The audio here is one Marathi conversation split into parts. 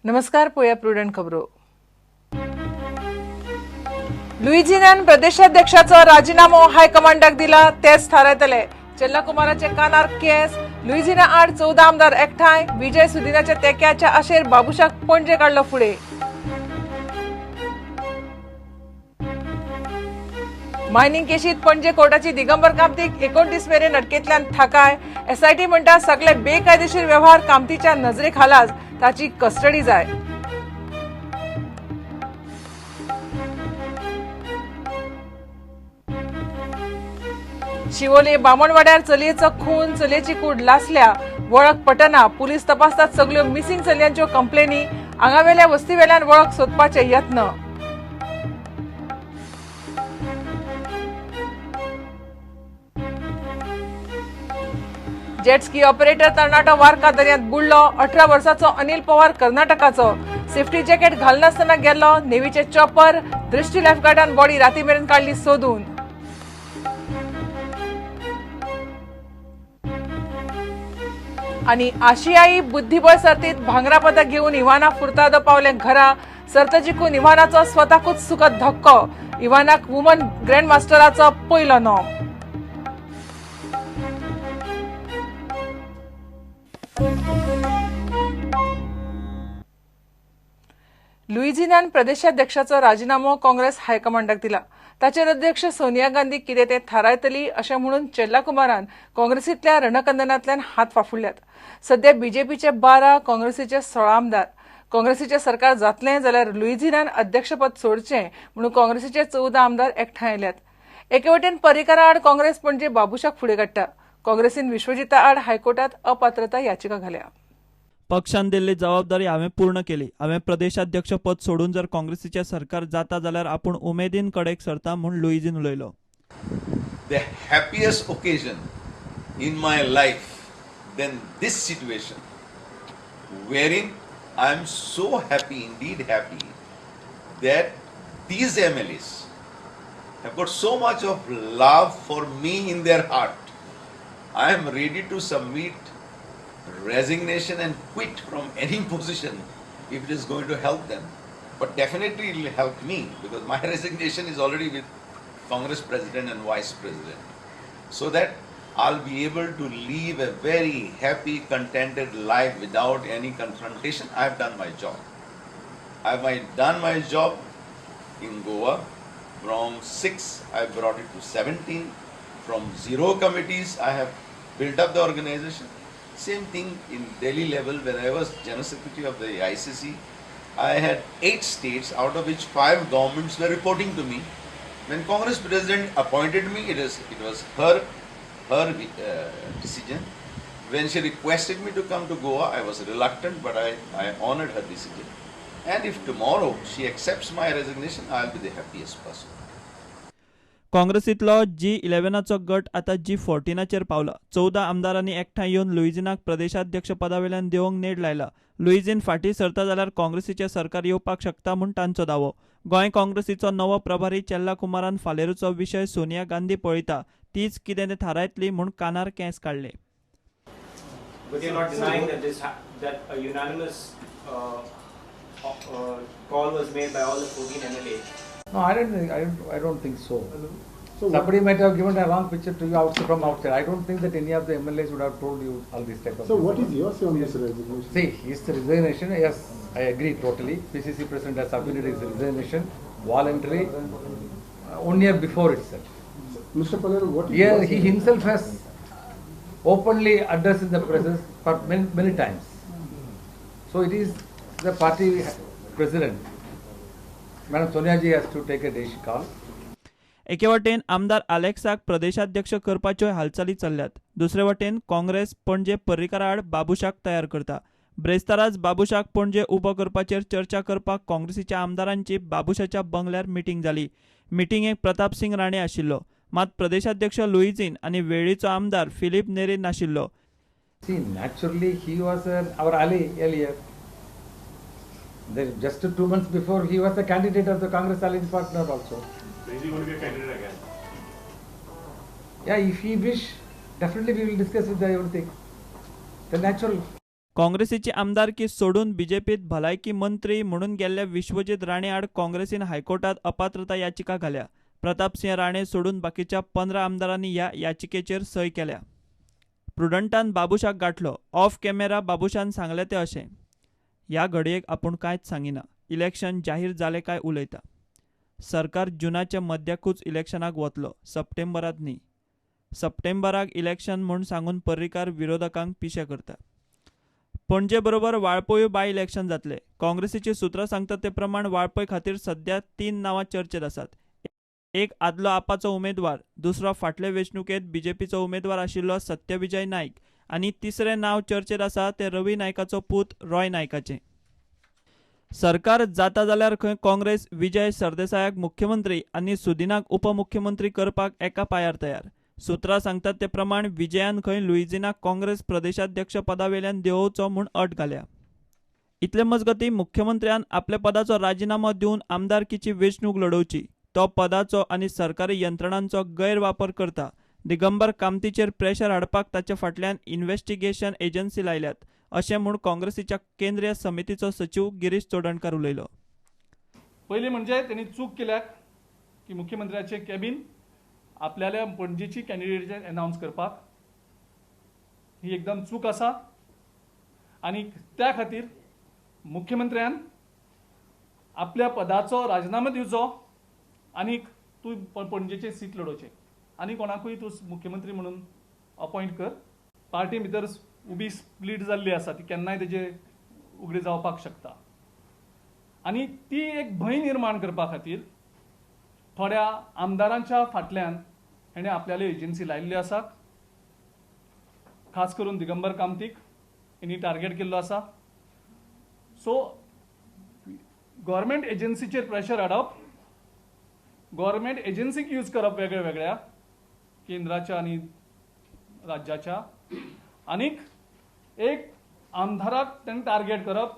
नमस्कार. पोया प्रुडंट खबरो. लुइजियानान प्रदेशाध्यक्षाचो राजीनामो हायकमांडाक दिला. तेच थारायतले. चेल्लाकुमाराचे कानार केस. लुइजियाना आड 14 आमदार एकठांय. विजय सुदिनाच्या तेक्याच्या आशेर बाबुशाक पणजे काडलो फुडें. मायनिंग केशीत पणजे कोर्टाची दिगंबर कामतीक 29 मेरेन अटकेंतल्यान थाकाय. एसआयटी म्हणटा सगळे बेकायदेशीर व्यवहार कामतीच्या नजरेखालाच ताची कस्टडी जाय. शिवोले बामणवाड्यार चलयेचो खून. चलयेची कूड लासल्या. वळख पटना. पुलीस तपासतात सगळ्यो मिसिंग चलयांच्यो कंप्लेनी. आंगावेल्या वस्तीवेल्यान वळख सोदपाचे यत्न. जेटस्की ऑपरेटर तरणाटो वार्का दर्यांत बुडलो. 18 वर्साचो अनिल पवार कर्नाटकाचो. सेफ्टी जॅकेट घालनासतना गेल्लो. नेव्हीचे चॉपर. दृष्टी लायफगार्डान बॉडी राती मेरेन काडली सोदून. आनी आशियाई बुद्धीबळ सर्तीत भांगरा पदक घेवन इवाना फुर्तादो पावले घरा. सर्त जिखून इवानाचो स्वताकूच सुखद धक्को. इवानाक वुमन ग्रँडमास्टराचो पयलो नॉम. लुइजियानान प्रदेशाध्यक्षाचो राजीनामो काँग्रेस हायकमांडाक दिला. ताचेर अध्यक्ष सोनिया गांधी कितें तें थारायतली अशें म्हणून चेल्लाकुमारान काँग्रेसींतल्या रणकंदनांतल्यान हात वाफुरल्यात. सध्या बीजेपीचे 12, काँग्रेसीचे 16 आमदार. काँग्रेसीचे सरकार जातलें जाल्यार लुइजियानान अध्यक्षपद सोडचें म्हणून काँग्रेसीचे 14 आमदार एकठांय आयल्यात. एके वटेन पर्रीकारा आड काँग्रेस पणजे बाबुशाक फुडें काडटा. काँग्रेसीन विश्वजिता आड हायकोर्टात अपात्रता याचिका घाल्या. पक्षान दिल्ली जबाबदारी हांवें पूर्ण केली. हांवें प्रदेशाध्यक्ष पद सोडून जर काँग्रेसीचें सरकार जाता जाल्यार आपूण उमेदीन कडेक सरता म्हूण लुइजीन उलयलो. The happiest occasion in my life than this situation, wherein I am so happy, indeed happy, that these MLAs have got so much of love for me in their heart. I am ready to submit resignation and quit from any position if it is going to help them. But definitely it will help me because my resignation is already with Congress President and Vice President. So that I'll be able to live a very happy, contented life without any confrontation. I have done my job. I have done my job in Goa. From 6, I brought it to 17. From 0 committees, I have built up the organization. Same thing in Delhi level when I was General Secretary of the ICC. I had 8 states out of which 5 governments were reporting to me. When Congress President appointed me, it was her decision. When she requested me to come to Goa, I was reluctant, but I honored her decision. And if tomorrow she accepts my resignation, I'll be the happiest person. काँग्रेसींतलो G11चो गट आतां G14चेर पावला. 14 आमदारांनी एकठांय येवन लुइजियानाक प्रदेशाध्यक्ष पदावेल्यान देवंक नेट लायला. लुइजियान फाटीं सरता जाल्यार काँग्रेसीचें सरकार येवपाक शकता म्हूण तांचो दावो. गोंय काँग्रेसीचो नवो प्रभारी चेल्लाकुमारान फालेरूचो विशय सोनिया गांधी पळयता. तीच कितें तें थारायतली म्हूण कानार केंस काडले. But you're not denying that a unanimous call was made by all the 14 MLAs. No, I don't think so. So somebody might have given a wrong picture to you outside from outside. I don't think that any of the MLAs would have told you all this type of. So what is your say on this resignation? See, his resignation. Yes, I agree totally. PCC president has submitted his resignation voluntarily 1 year before itself. Mr. Palero, what is Yeah, your he say? himself has openly addressed in the presses for many times. So it is the party president. Madam Sonia ji has to take a decision call. एके वटेन आमदार अलेक्साक प्रदेशाध्यक्ष करपाच्यो हालचाली चल्ल्यात. दुसरे वटेन काँग्रेस पणजे पर्रीकारा आड बाबुशाक तयार करता. ब्रेस्ताराच बाबुशाक पणजे उबो करपाचेर चर्चा करपाक काँग्रेसीच्या आमदारांची बाबुशाच्या बंगल्यार मिटींग जाली. मिटींगेक प्रताप सिंग राणे आशिल्लो. मात प्रदेशाध्यक्ष लुइजीन आनी वेळीचो आमदार फिलिप नेरे नाशिल्लो. See, naturally he was our ally earlier. Just 2 months before, he was the candidate of the Congress alliance partner also. Is he going to be a candidate again? Yeah, if he wish, definitely we will discuss with the everything. The natural. काँग्रेसीची आमदारकी सोडून बीजेपीत भलायकी मंत्री म्हणून गेल्ल्या विश्वजीत राणे आड काँग्रेसीन हायकोर्टात अपात्रता याचिका घाल्या. प्रतापसिंह राणे सोडून बाकीच्या 15 आमदारांनी या याचिकेचेर सय केल्या. प्रुडंटान बाबुशाक गाठलो. ऑफ कॅमेरा बाबुशान सांगले ते अशें, ह्या घडयेक आपूण कांयच सांगिना. इलेक्शन जाहीर जालें काय उलयता. सरकार जुनाच्या मध्याकूच इलेक्शनाक वतलो, सप्टेंबरांत न्ही. सप्टेंबराक इलेक्शन म्हूण सांगून पर्रीकार विरोधकांक पिशे करता. पणजे बरोबर वाळपय बाय इलेक्शन जातले. काँग्रेसीची सुत्रां सांगतात ते प्रमाण वाळपय खातीर सध्या 3 नांवां चर्चेत आसात. एक आदलो आपाचो उमेदवार, दुसरो फाटले वेंचणुकेंत बीजेपीचो उमेदवार आशिल्लो सत्यविजय नाईक आनी तिसरें नांव चर्चेत आसा ते रवी नायकाचो पूत रॉय नायकाचें. सरकार जाता जाल्यार खंय काँग्रेस विजय सरदेसायाक मुख्यमंत्री आनी सुदिनाक उपमुख्यमंत्री करपाक एका पांयार तयार. सुत्रां सांगतात ते प्रमाण विजयान खंय लुइजिनाक काँग्रेस प्रदेशाध्यक्ष पदावेल्यान देंवोवचो म्हूण अट घाल्या. इतले मजगतीं मुख्यमंत्र्यान आपल्या पदाचो राजिनामो दिवन आमदारकीची वेंचणूक लडोवची. तो पदाचो आनी सरकारी यंत्रणांचो गैरवापर करता. दिगंबर कामतीचेर प्रेशर हाडपाक ताचे फाटल्यान इन्व्हेस्टिगेशन एजन्सी लायल्यात, अशें म्हूण काँग्रेसीच्या केंद्रीय समितीचो सचिव गिरीश चोडणकार उलयलो. पयलीं म्हणजे त्यांनी चूक केल्याक की मुख्यमंत्र्याचे कॅबिन आपल्याल्या पणजेची कॅन्डिडेट अनाउन्स करपाक ही एकदम चूक आसा. आनी त्या खातीर मुख्यमंत्र्यान आपल्या पदाचो राजिनामो दिवचो आनी तूं पणजेचें सीट लडोवचें आनी कोणाकूय तूं मुख्यमंत्री म्हणून अपॉयंट कर. पार्टी भितर उबी स्प्लीट जाल्ली आसा, ती केन्नाय तेजे उगडी जावपाक शकता. आनी ती एक भंय निर्माण करपा खातीर थोड्या आमदारांच्या फाटल्यान हेणे आपल्याल्यो एजन्सी लायिल्ल्यो आसा. खास करून दिगंबर कामतीक हेणी टार्गेट केल्लो आसा. सो गव्हर्मेंट एजन्सीचेर प्रेशर हाडप, गव्हर्मेंट एजन्सीक यूज करप वेगळ्या वेगळ्या केंद्राच्या आनी राज्याच्या, आनीक एक आमदाराक तेणें टार्गेट करप,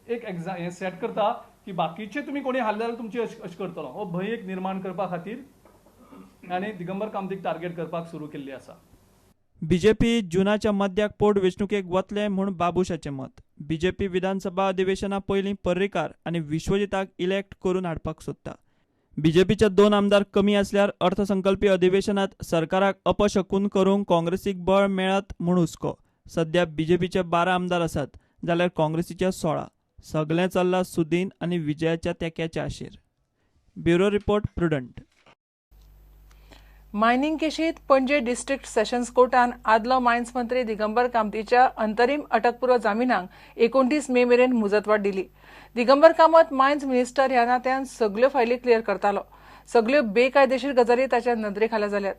एक हे सेट करता की बाकीचे तुमी कोणी हारले जाल्यार तुमचे अशें करतलो. हो भंय एक निर्माण करपा खातीर आनी दिगंबर कामतीक टार्गेट करपाक सुरू केल्ली आसा. बीजेपी जुनाच्या मध्याक पोट वेंचणुकेक वतले म्हूण बाबुशाचें मत. बीजेपी विधानसभा अधिवेशना पयलीं पर्रीकार आनी विश्वजिताक इलेक्ट करून हाडपाक सोदता. बीजेपीचे 2 आमदार कमी आसल्यार अर्थसंकल्पीय अधिवेशनात सरकाराक अपशकून करूंक काँग्रेसीक बळ मेळत म्हूण हुस्को. सध्या बीजेपीचे 12 आमदार आसात जाल्यार काँग्रेसीचे 16. सगळें चल्लां सुदीन आनी विजयाच्या तेक्याच्या आशेर. Bureau report Prudent. मायनिंग केशीत पणजे डिस्ट्रिक्ट सेशन्स कोर्टान आदलो मायन्स मंत्री दिगंबर कामतीच्या अंतरीम अटकपुरो जामिनाक 29 मे मेरेन मुजतवाड दिली. दिगंबर कामत मायन्स मिनिस्टर ह्या नात्यान सगल्यो फायली क्लियर करतालो. सगल्यो बेकायदेशीर गजाली ताच्या नदरे खाला जाल्यात.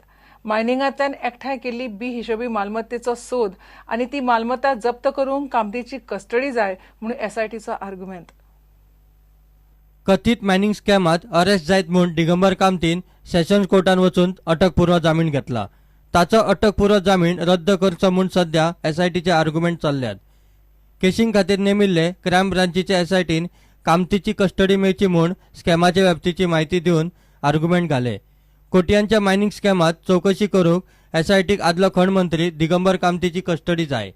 मायनिंगांतल्यान एकठांय केल्ली हिशोबी मालमत्तेचो सोद आनी ती मालमत्ता जप्त करूंक कामतीची कस्टडी जाय म्हणून एसआयटीचो आर्ग्युमेंट. कथीत मायनिंग स्कॅमात अरेस्ट जायत म्हूण दिगंबर कामतीन सेशन्स कोर्टान वचून अटकपूर्व जामीन घेतला. ताचो अटकपूर्व जामीन रद्द करचो म्हूण सध्या एसआयटीचे आर्ग्युमेंट चल्ल्यात. केशींग खातीर नेमिल्ले क्रायम ब्रांचीचे एसआयटीन कामतीची कस्टडी मेळची म्हूण स्कॅमाचे व्याप्तीची म्हायती दिवन आर्ग्युमेंट घाले. कोटयांच्या मायनिंग स्कॅमात चौकशी करूंक एसआयटीक आदलो खण मंत्री दिगंबर कामतीची कस्टडी जाय.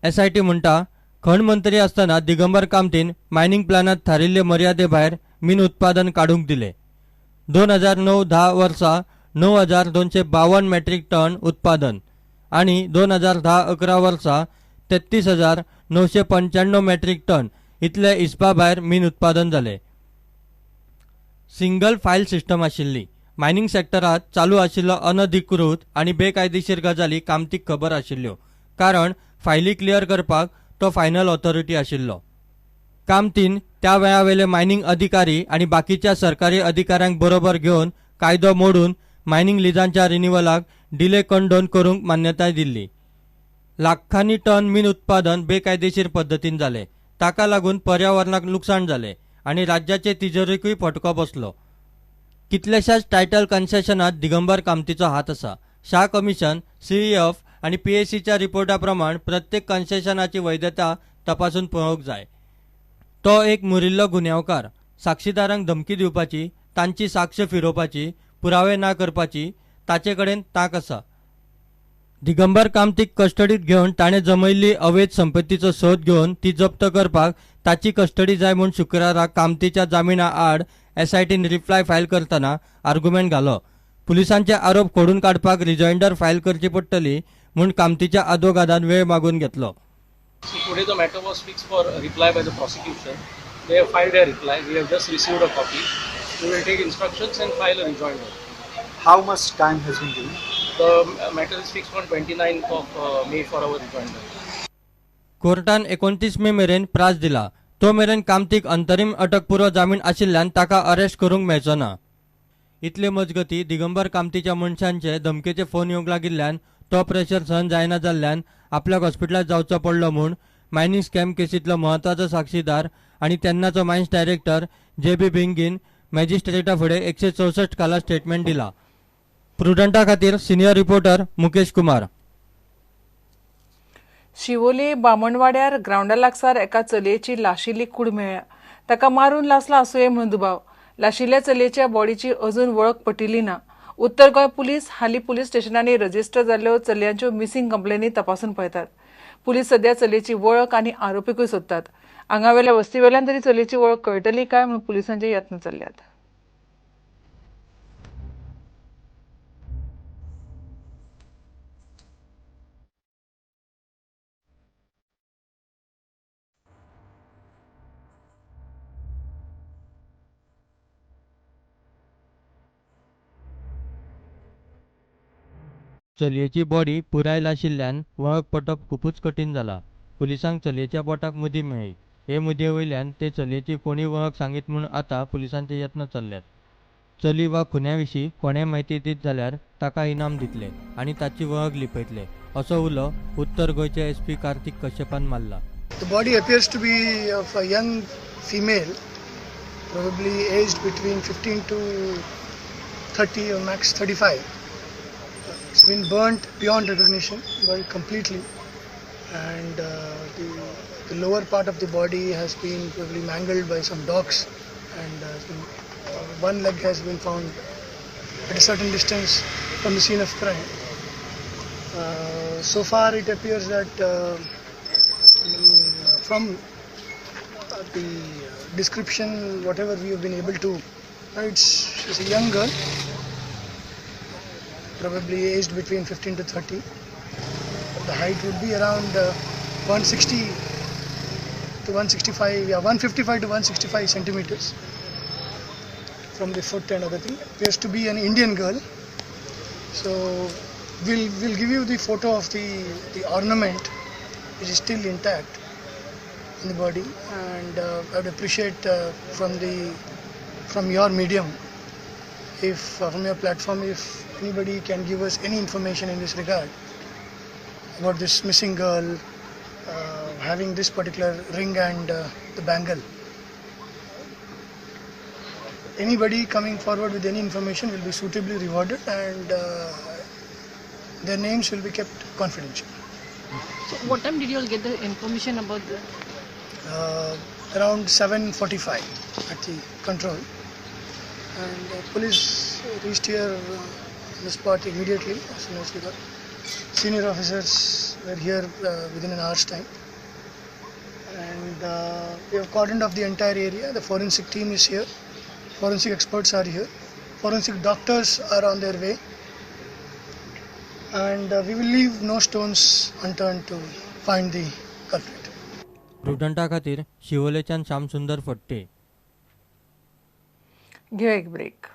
एसआयटी म्हणटा, खण मंत्री आसतना दिगंबर कामतीन मायनिंग प्लॅनात थारिल्ले मर्यादे भायर मीन उत्पादन काडूंक दिले. 2009-10 वर्सा 9,252 मेट्रीक टन उत्पादन आणि 2010-11 वर्सा 33,995 मेट्रीक टन इतले हिस्पा भायर मीन उत्पादन जाले. सिंगल फायल सिस्टम आशिल्ली. मायनिंग सेक्टरात चालू आशिल्लो अनधिकृत आनी बेकायदेशीर गजाली कामतीक खबर आशिल्ल्यो, कारण फायली क्लियर करपाक तो फायनल ऑथॉरिटी आशिल्लो. कामतीन त्या वेळावेले मायनिंग अधिकारी आनी बाकीच्या सरकारी अधिकाऱ्यांक बरोबर घेवन कायदो मोडून मायनिंग लिजांच्या रिन्युवलाक डिले कंडोन करूंक मान्यताय दिल्ली. लाखांनी टन मीन उत्पादन बेकायदेशीर पद्दतीन जाले. ताका लागून पर्यावरणाक लुकसाण जाले आनी राज्याचे तिजोरीकूय फटको बसलो. कितल्याशाच टायटल कन्सेशनात दिगंबर कामतीचो हात आसा. शाह कमिशन, CEF आनी PACच्या रिपोर्टा प्रमाण प्रत्येक कन्सेशनाची वैधता तपासून पळोवंक जाय. तो एक मुरिल्लो गुन्यांवकार. साक्षीदारांक धमकी दिवपाची, तांची साक्ष फिरोवपाची, पुरावे ना करपाची ताचे कडेन तांक आसा. दिगंबर कामतीक कस्टडीत घेवन ताणें जमयल्ली अवैध संपत्तीचो सोद घेवन ती जप्त करपाक ताची कस्टडी जाय म्हूण शुक्राराक कामतीच्या जामिना आड एसआयटीन रिप्लाय फायल करतना आर्ग्युमेंट घालो. पुलिसांचे आरोप खोडून काडपाक रिजॉइंडर फायल करची पडटली म्हूण कामतीच्या आदवोगादान वेळ मागून घेतलो. So today the matter was fixed for reply by the prosecution. They have filed their reply. We have just received a copy. We will take instructions and file a rejoinder. How much time has been given? The matter is fixed on 29th of May for our rejoinder. कोर्टान 29 मे मेरेन प्रास दिला. तो मेरेन कामतीक अंतरीम अटकपुरो जामीन आशिल्ल्यान ताका अरेस्ट करूंक मेळचो ना. इतले मजगती दिगंबर कामतीच्या मनशांचे धमकेचे फोन येवंक लागिल्ल्यान तो प्रेशर सहन जायना जाल्ल्यान आपल्याक हॉस्पिटलात जावचो पडलो म्हूण मायनिंग स्कॅम केसींतलो महत्वाचो साक्षीदार आनी तेन्नाचो मायन्स डायरेक्टर JB भिंगीन मॅजिस्ट्रेटा फुडें 164 काला स्टेटमेंट दिला. प्रुडंटा खातीर सिनियर रिपोर्टर मुकेश कुमार. शिवोले बामणवाड्यार ग्राउंडा लागसार एका चलयेची लाशिल्ली कूड मेळ्ळ्या. ताका मारून लासला आसुये म्हणून दुबाव. लाशिल्ल्या चलयेच्या बॉडीची अजून वळख पटिल्ली ना. उत्तर गोंय पुलीस हालीं पुलीस स्टेशनांनी रजिस्टर जाल्ल्यो चलयांच्यो मिसींग कंप्लेनी तपासून पळयतात. पुलीस सध्या चलयेची वळख आनी आरोपीकूय सोदतात. हांगावेल्या वस्तीवेल्यान तरी चलयेची वळख कळटली काय म्हूण पुलिसांचे यत्न चल्ल्यात. चलयेची बॉडी पुराय लाशिल्ल्यान वळख पटप खूपच कठीण जाला. पुलिसांक चलयेच्या बोटाक मुदी मेळ्ळी. हे मुदये वयल्यान ते चलयेची कोणी वळख सांगीत म्हूण आतां पुलिसांचे यत्न चल्ल्यात. चली वा खुन्या विशीं कोणें म्हायती दीत जाल्यार ताका इनाम दितले आनी ताची वळख लिपयतले असो उलो उत्तर गोंयचे SP कार्तिक कश्यपान मारला. The body appears to be of a young female, probably aged between 15 to 30 or max 35. It's been burnt beyond recognition, burnt completely, and the lower part of the body has been probably mangled by some dogs, and one leg has been found at a certain distance from the scene of crime. So far it appears that from the description, whatever we have been able to, she's a young girl, probably aged between 15 to 30. The height would be around 160 to 165, 155 to 165 centimeters from the foot and other thing. Appears to be an Indian girl. So we'll give you the photo of the ornament which is still intact in the body, and I would appreciate from your medium, if from your platform, if anybody can give us any information in this regard about this missing girl having this particular ring and the bangle. Anybody coming forward with any information will be suitably rewarded, and their names will be kept confidential. So what time did you all get the information about that? Around 7:45 at the control, and police reached here on the spot immediately as soon as we got. Senior officers were here within an hour's time, and we have cordoned off the entire area. The forensic team is here, forensic experts are here, forensic doctors are on their way, and we will leave no stones unturned to find the culprit. प्रुडंटा खातीर शिवोलेच्यान श्यामसुंदर फडते. घेऊ एक ब्रेक.